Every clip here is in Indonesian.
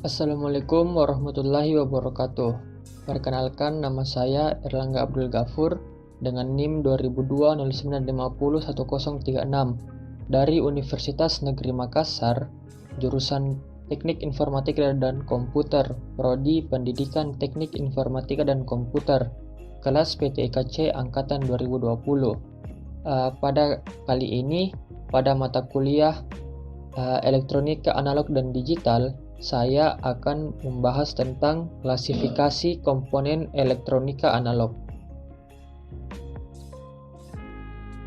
Assalamualaikum warahmatullahi wabarakatuh. Perkenalkan, nama saya Erlangga Abdul Ghafur dengan NIM 200209501036 dari Universitas Negeri Makassar, jurusan Teknik Informatika dan Komputer, Prodi Pendidikan Teknik Informatika dan Komputer, kelas PTIKC Angkatan 2020. Pada kali ini, pada mata kuliah Elektronika Analog dan Digital, saya akan membahas tentang klasifikasi komponen elektronika analog.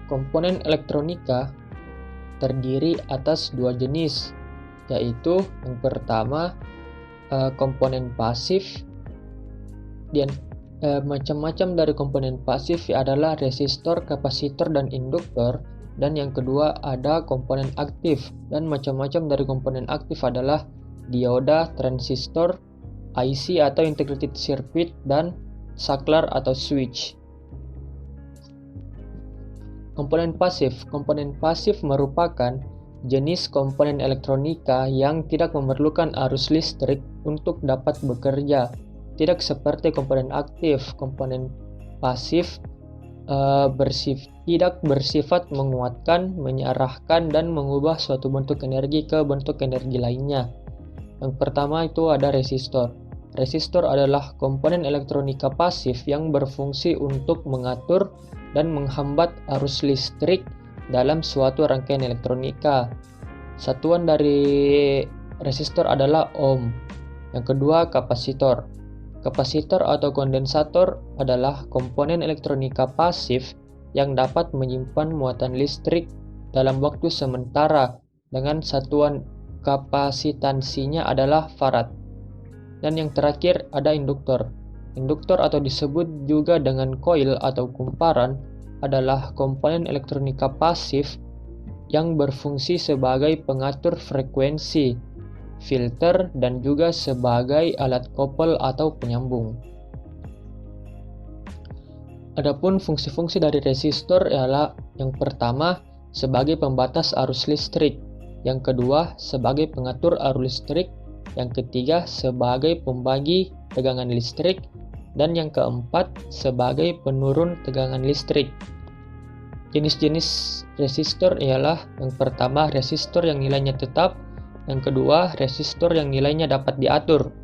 Komponen elektronika terdiri atas dua jenis, yaitu yang pertama komponen pasif. Dan macam-macam dari komponen pasif adalah resistor, kapasitor, dan induktor. Dan yang kedua ada komponen aktif, dan macam-macam dari komponen aktif adalah dioda, transistor, IC atau integrated circuit, dan saklar atau switch. Komponen pasif merupakan jenis komponen elektronika yang tidak memerlukan arus listrik untuk dapat bekerja. Tidak seperti komponen aktif. Komponen pasif tidak bersifat menguatkan, menyarahkan, dan mengubah suatu bentuk energi ke bentuk energi lainnya. Yang pertama itu ada resistor. Resistor adalah komponen elektronika pasif yang berfungsi untuk mengatur dan menghambat arus listrik dalam suatu rangkaian elektronika. Satuan dari resistor adalah ohm. Yang kedua, kapasitor. Kapasitor atau kondensator adalah komponen elektronika pasif yang dapat menyimpan muatan listrik dalam waktu sementara dengan satuan kapasitansinya adalah farad. Dan yang terakhir ada induktor. Induktor atau disebut juga dengan koil atau kumparan adalah komponen elektronika pasif yang berfungsi sebagai pengatur frekuensi, filter, dan juga sebagai alat kopel atau penyambung. Adapun fungsi-fungsi dari resistor ialah yang pertama sebagai pembatas arus listrik, yang kedua sebagai pengatur arus listrik, yang ketiga sebagai pembagi tegangan listrik, dan yang keempat sebagai penurun tegangan listrik. Jenis-jenis resistor ialah yang pertama resistor yang nilainya tetap, yang kedua resistor yang nilainya dapat diatur,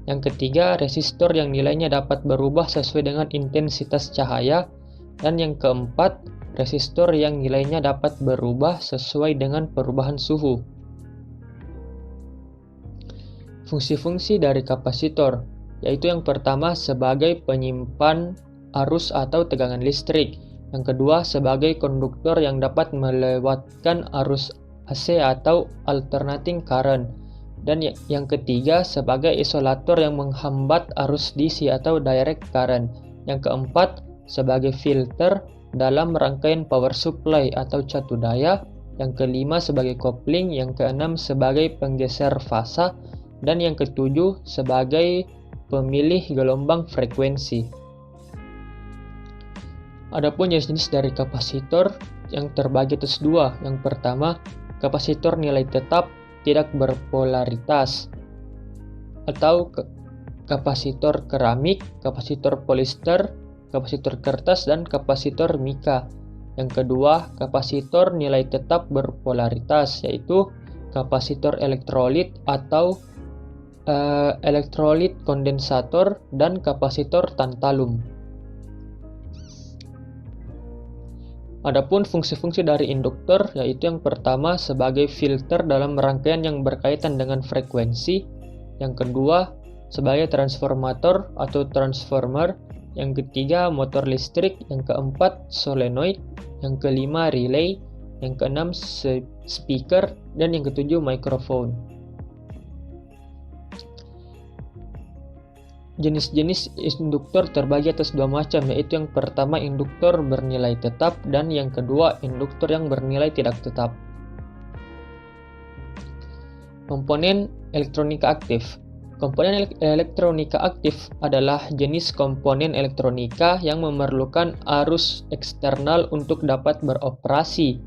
yang ketiga resistor yang nilainya dapat berubah sesuai dengan intensitas cahaya, dan yang keempat resistor yang nilainya dapat berubah sesuai dengan perubahan suhu. Fungsi-fungsi dari kapasitor yaitu yang pertama sebagai penyimpan arus atau tegangan listrik, yang kedua sebagai konduktor yang dapat melewatkan arus AC atau alternating current, dan yang ketiga sebagai isolator yang menghambat arus DC atau direct current, yang keempat sebagai filter dalam rangkaian power supply atau catu daya, yang kelima sebagai kopling, yang keenam sebagai penggeser fasa, dan yang ketujuh sebagai pemilih gelombang frekuensi. Adapun jenis-jenis dari kapasitor yang terbagi atas dua. Yang pertama, kapasitor nilai tetap tidak berpolaritas atau kapasitor keramik, kapasitor polister, kapasitor kertas, dan kapasitor mika. Yang kedua, kapasitor nilai tetap berpolaritas yaitu kapasitor elektrolit atau elektrolit kondensator dan kapasitor tantalum. Adapun fungsi-fungsi dari induktor yaitu yang pertama sebagai filter dalam rangkaian yang berkaitan dengan frekuensi, yang kedua sebagai transformator atau transformer, yang ketiga motor listrik, yang keempat solenoid, yang kelima relay, yang keenam speaker, dan yang ketujuh mikrofon. Jenis-jenis induktor terbagi atas dua macam, yaitu yang pertama induktor bernilai tetap dan yang kedua induktor yang bernilai tidak tetap. Komponen elektronika aktif. Komponen elektronika aktif adalah jenis komponen elektronika yang memerlukan arus eksternal untuk dapat beroperasi.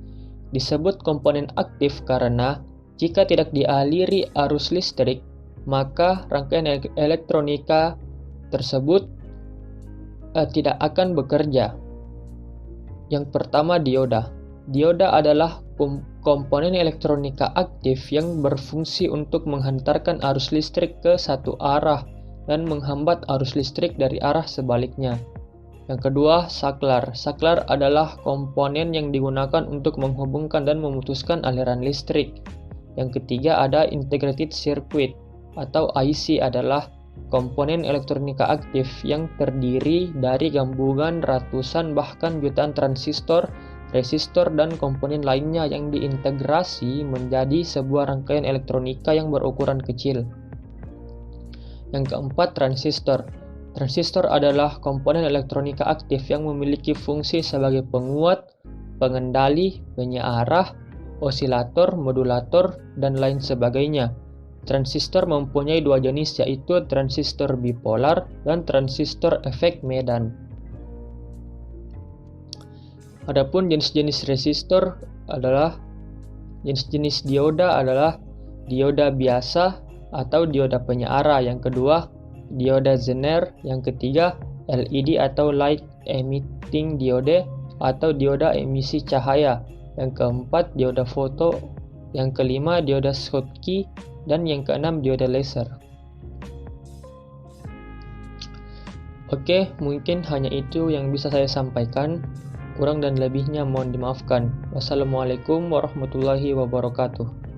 Disebut komponen aktif karena jika tidak dialiri arus listrik, maka rangkaian elektronika tersebut tidak akan bekerja. Yang pertama, dioda. Dioda adalah komponen elektronika aktif yang berfungsi untuk menghantarkan arus listrik ke satu arah dan menghambat arus listrik dari arah sebaliknya. Yang kedua, saklar. Saklar adalah komponen yang digunakan untuk menghubungkan dan memutuskan aliran listrik. Yang ketiga ada integrated circuit atau IC adalah komponen elektronika aktif yang terdiri dari gabungan ratusan bahkan jutaan transistor, resistor, dan komponen lainnya yang diintegrasi menjadi sebuah rangkaian elektronika yang berukuran kecil. Yang keempat, transistor. Transistor adalah komponen elektronika aktif yang memiliki fungsi sebagai penguat, pengendali, penyearah, osilator, modulator, dan lain sebagainya. Transistor mempunyai dua jenis, yaitu transistor bipolar dan transistor efek Medan. Adapun jenis-jenis resistor adalah jenis-jenis dioda adalah dioda biasa atau dioda penyearah. Yang kedua, dioda Zener. Yang ketiga, LED atau light emitting diode atau dioda emisi cahaya. Yang keempat, dioda foto. Yang kelima, dioda Schottky. Dan yang keenam, dioda laser. Oke, mungkin hanya itu yang bisa saya sampaikan. Kurang dan lebihnya mohon dimaafkan. Wassalamualaikum warahmatullahi wabarakatuh.